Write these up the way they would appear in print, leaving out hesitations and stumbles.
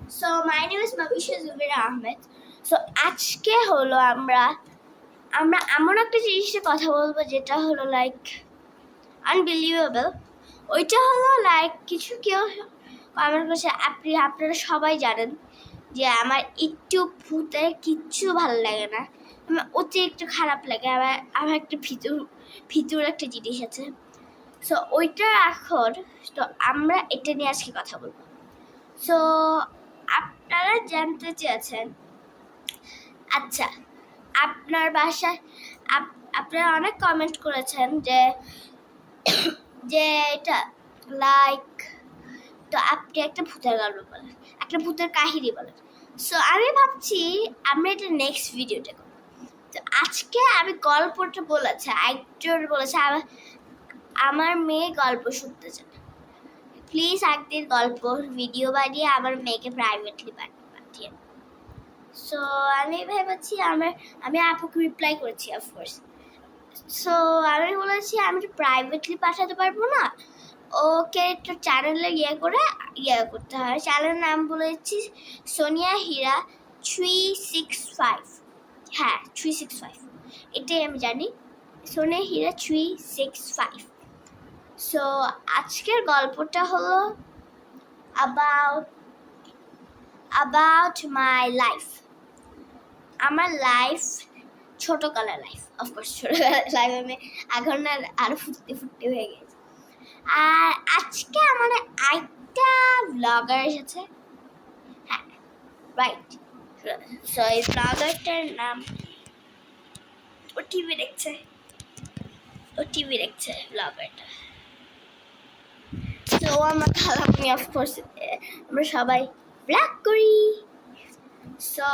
So my name is Mavisha Zubira Ahmed. So আজকে হলো আমরা এমন একটা জিনিসের কথা বলবো যেটা হলো লাইক আনবিলিভেবল। ওইটা হলো লাইক কিছু কেউ কমেন্ট করেছে, আপনারা সবাই জানেন যে আমার একটু ভূতের কিচ্ছু ভালো লাগে না, আমার অতিরিক্ত খারাপ লাগে। আমার একটা ভিতর একটা জিনিস আছে। সো ওইটা এখন তো আমরা এটা নিয়ে আজকে কথা বলবো। সো আপনারা জানতে চেয়েছেন, আচ্ছা আপনার বাসায় আপনারা অনেক কমেন্ট করেছেন যে যে এটা লাইক তো আপনি একটা ভূতের গল্প বলেন, একটা ভূতের কাহিনী বলেন। সো আমি ভাবছি আমরা এটা নেক্সট ভিডিওতে করব। তো আজকে আমি গল্পটা বলেছে একজন বলেছে আমার মেয়ে গল্প শুনতে চায়, প্লিজ একদিন গল্প ভিডিও বানিয়ে আমার মেয়েকে প্রাইভেটলি পাঠিয়ে। সো আমি ভেবেছি আমি আপুকে রিপ্লাই করেছি অফকোর্স। সো আমি বলেছি আমি তো প্রাইভেটলি পাঠাতে পারবো না, ওকে একটু চ্যানেলে করতে হয়। চ্যানেলের নাম বলেছি সোনিয়া হীরা 365। হ্যাঁ 365, এটাই আমি জানি, সোনিয়া হীরা 365। সো আজকের গল্পটা হলো about my life, আমার লাইফ, ছোটকালের লাইফ। অফকোর্স ছোটকালের লাইফ আমি এখন আরো ফুটতে হয়ে গেছে। আর আজকে আমাদের একটা ব্লগার এসেছে। হ্যাঁ রাইট। সো এই ব্লগারটার নাম, ও টিভি দেখছে ব্লগারটা। তো আমার খালামণি অফকোর্স আমরা সবাই ব্লগ করি। সো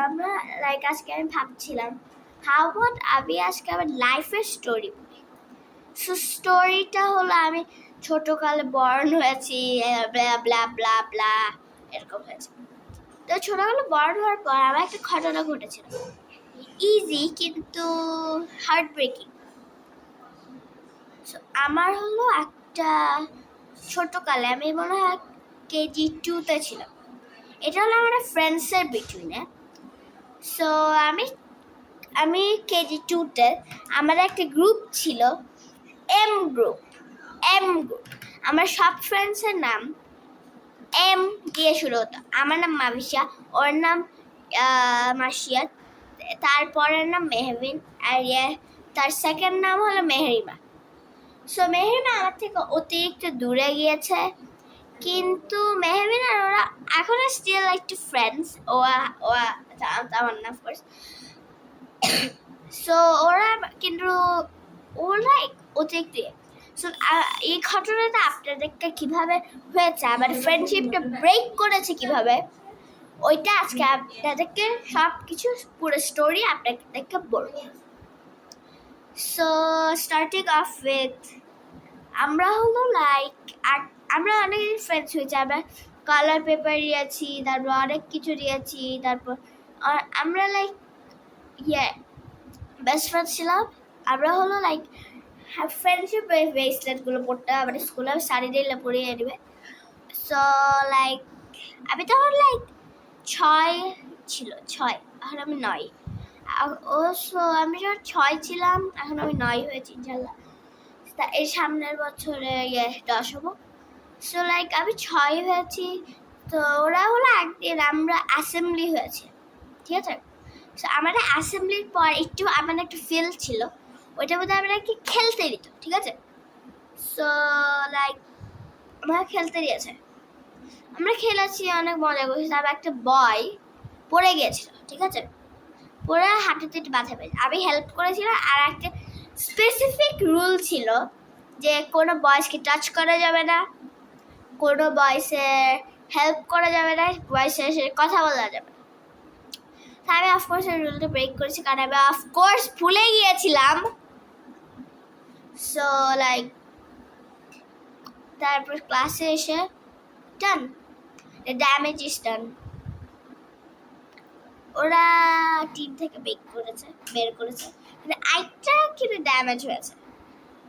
আমরা লাইক আজকে আমি ভাবছিলাম হাউ অ্যাবাউট আমি আজকে আমার লাইফের স্টোরি বলি। সো স্টোরিটা হলো আমি ছোটকালে বর্ন হয়েছি, ব্লা ব্লা ব্লা ব্লা এরকম হয়েছে। তো ছোটকালে বর্ন হওয়ার পর আমার একটা ঘটনা ঘটেছিল, ইজি কিন্তু হার্ট ব্রেকিং। সো আমার হলো একটা ছোটকালে আমি মনে হয় কেজি 2-তে ছিলাম। এটা হলো আমার ফ্রেন্ডসের বিটুইনে। সো আমি কেজি 2-তে আমার একটা গ্রুপ ছিল, এম গ্রুপ। আমার সব ফ্রেন্ডসের নাম এম দিয়ে শুরু হতো। আমার নাম মাভিশা, ওর নাম মাসিয়া, তারপরের নাম মেহবিন, আর তার সেকেন্ড নাম হলো মেহরিমা। সো মেহরিমা আমার থেকে অতিরিক্ত দূরে গিয়েছে, কিন্তু মেহবিন আর ওরা এখনো স্টিল লাইক টু ফ্রেন্ডস। আমার না অফকোর্স। সো ওরা কিন্তু ওরা অতিরিক্ত। সো এই ঘটনাটা আপনাদেরকে কিভাবে হয়েছে, আমার ফ্রেন্ডশিপটা ব্রেক করেছে কিভাবে, ওইটা আজকে আপনাদেরকে সব কিছু পুরো স্টোরি আপনাদেরকে বলবো। সো স্টার্টিং অফ উইথ, আমরা হলো লাইক আমরা অনেক ফ্রেন্ডস হয়েছি। আমরা কালার পেপার দিয়েছি, তারপর অনেক কিছু দিয়েছি, তারপর আমরা লাইক বেস্ট ফ্রেন্ডস ছিলাম। আমরা হলো লাইক ফ্রেন্ডশিপ ব্রেসলেটগুলো পড়তে আমাদের স্কুলে শাড়ি দিলে পরিয়ে নেবে। সো লাইক আমি তখন লাইক 6 ছিল, এখন আমি 9। সো আমি যখন 6 ছিলাম, এখন আমি 9 হয়েছি ইনশাল্লাহ। এর সামনের বছরে 10 হবো। সো লাইক আমি 6 হয়েছি। তো ওরা হলো একদিন আমরা অ্যাসেম্বলি হয়েছে, ঠিক আছে। সো আমাদের অ্যাসেম্বলির পর একটু আমার একটা ফিল্ড ছিল, ওইটার মধ্যে আমরা কি খেলতে দিত, ঠিক আছে। সো লাইক আমরা খেলতে দিয়েছে, আমরা খেলেছি, অনেক মজা করছি। তারপর একটা বয় পড়ে গিয়েছিল, ঠিক আছে, পড়ে হাঁটুতে একটু ব্যথা পেয়েছে। আমি হেল্প করেছিলাম। আর একটা স্পেসিফিক রুল ছিল যে কোনো বয়সকে টাচ করা যাবে না, কোনো বয়সের হেল্প করা যাবে না, বয়সের কথা বলা যাবে না। তাই আমি অফকোর্স এই রুলটা ব্রেক করেছি, কারণ আমি অফকোর্স ভুলে গিয়েছিলাম। সো লাইক তারপর ক্লাসে এসে ডান, ড্যামেজ ইজ ডান। ওরা টিম থেকে বের করেছে, কিন্তু আরেকটা কিন্তু ড্যামেজ হয়েছে।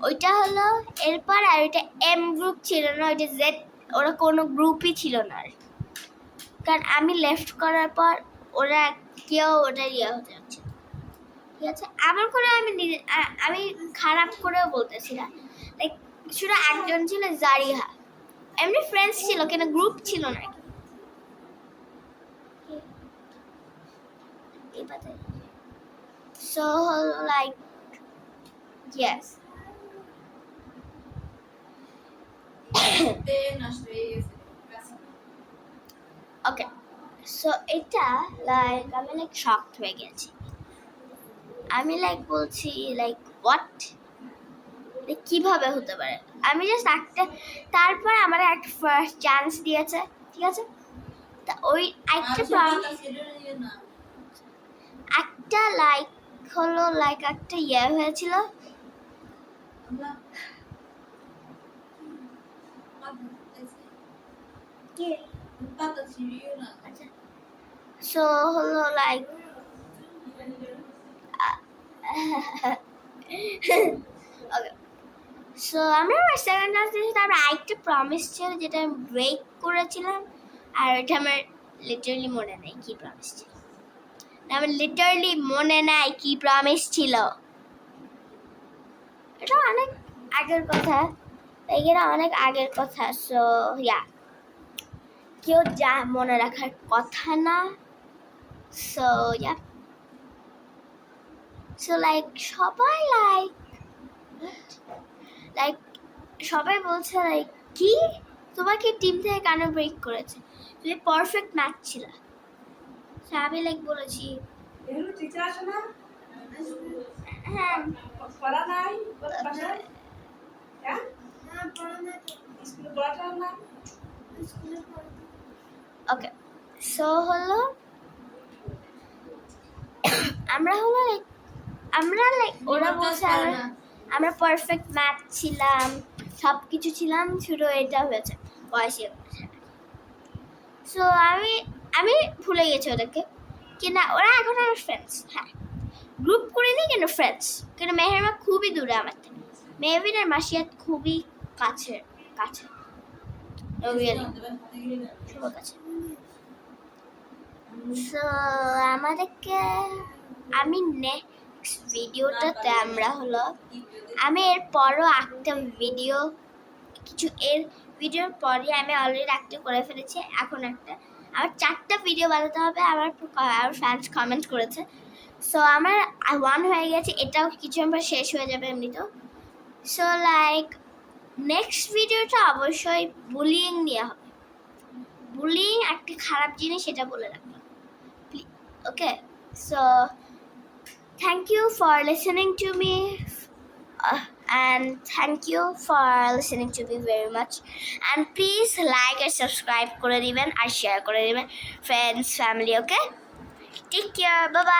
ওইটা হলো এরপর, আর ওইটা এম গ্রুপ ছিল না, ওইটা জেড, ওরা কোনো গ্রুপই ছিল না। কারণ আমি লেফট করার পর ওরা কেউ ওটা হতে যাচ্ছে, ঠিক আছে? এমন করে আমি খারাপ করেও বলতেছি না, লাইক শুধু একজন ছিল জারিহা, এমনি ফ্রেন্ডস ছিল কিন্তু গ্রুপ ছিল না। So like yes. Okay. So এটা লাইক আমি লাইক শকড হয়ে গেছি। আমি লাইক বলছি লাইক হোয়াট, কিভাবে হতে পারে? আমি জাস্ট একটা, তারপর আমার একটা ফার্স্ট চান্স দিয়েছে, ঠিক আছে? তা ওই একটা লাইক হলো লাইক একটা হয়েছিল, সো হলো লাইক ওকে, সো আমরা সেকেন্ড চান্স দিয়েছি। তারপর আরেকটা প্রমিস ছিল যেটা আমি ব্রেক করেছিলাম, আর ওইটা আমার লিটারালি মনে নেই কি প্রমিস ছিল। আমার লিটারালি মনে নাই কি প্রমিস ছিল, এটা অনেক আগের কথা, এটা অনেক আগের কথা। সো ইয়া, কেউ যা মনে রাখার কথা না। সো ইয়া, সো লাইক সবাই লাইক সবাই বলছে লাইক কি তোমাকে টিম থেকে কেন ব্রেক করেছে, তুমি পারফেক্ট ম্যাচ ছিল। আমি লাইক বলেছি হ্যাঁ ওকে। সো হলো আমরা লাইক ওরা বলছে আমরা পারফেক্ট ম্যাচ ছিলাম, সব কিছু ছিলাম, শুধু এটা হয়েছে বয়সে। সো আমি ভুলে গেছি ওদেরকে, কিনা ওরা এখন আমার ফ্রেন্ডস। হ্যাঁ, গ্রুপ করিনি কিন্তু ফ্রেন্ডস, কিন্তু মেহেরমা খুবই দূরে আমার থেকে, মেহবিন আর মাসিয়াত খুবই কাছে কাছে কাছে। সো আমাদেরকে আমি নেক্সট ভিডিওটাতে আমরা হলো আমি এরপরও একটা ভিডিও এর ভিডিওর পরে আমি অলরেডি একটা করে ফেলেছি, এখন একটা আমার 4টা ভিডিও বানাতে হবে। আমার ফ্যান্স কমেন্ট করেছে, সো আমার 1 হয়ে গেছে, এটাও কিছু আমার শেষ হয়ে যাবে এমনিতেও। সো লাইক নেক্সট ভিডিওটা অবশ্যই বুলিং নিয়ে হবে। বুলিং একটা খারাপ জিনিস, সেটা বলে রাখলাম। ওকে, so thank you for listening to me, and thank you for listening to me very much, and please like and subscribe করে দিবেন আর শেয়ার করে দিবেন friends family. Okay, take care, bye bye.